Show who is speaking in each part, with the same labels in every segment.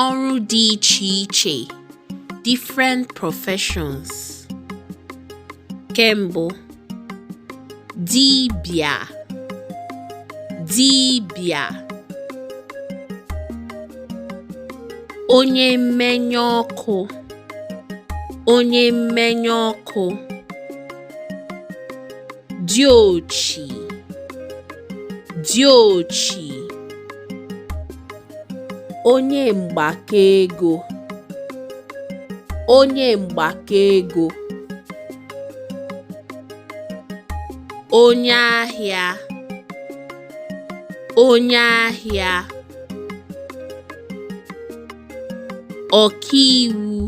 Speaker 1: ọrụ dị iche iche, different professions. Kembụ, Dibia, onye mmenyọ ọkụ, Diochi, onye mgbakọ ego, onye ahia, Ọka Iwu,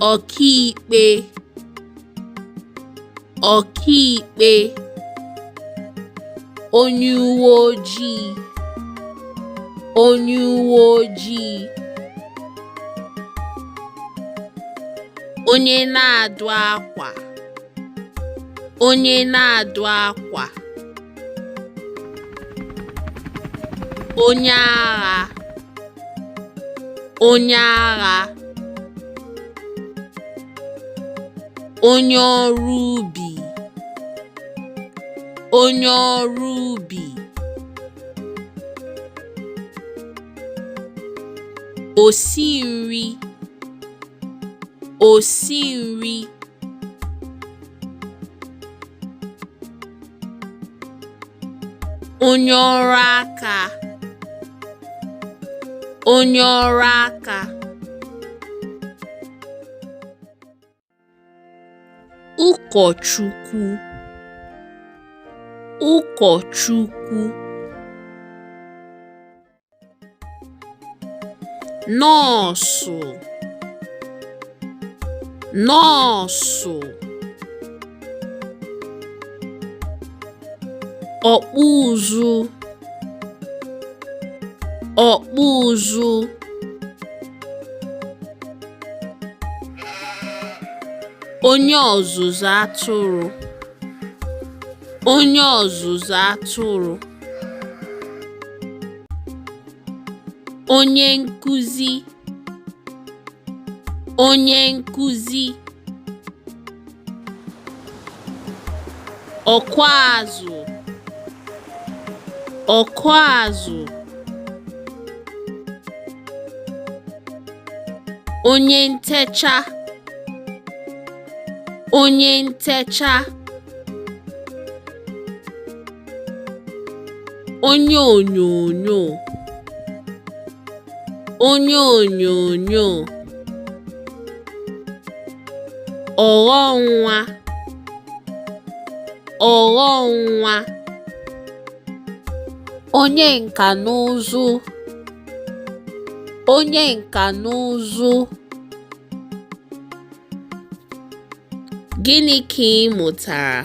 Speaker 1: Ọka Ikpe, onye uwe ojii, onye na-adụ akwa, onye agha, onye ọrụ ubi, osi nri, onye ọrụ aka, ukọchukwu, Nọọsu, Ọkpu Azu, onye ọzụzụ atụrụ, onye nkuzi, Ọku Azu, onye ntecha, onye onyonyo, Ọghọ nwa, onye nka n'ụzụ. Gịnị ka ị mụtara?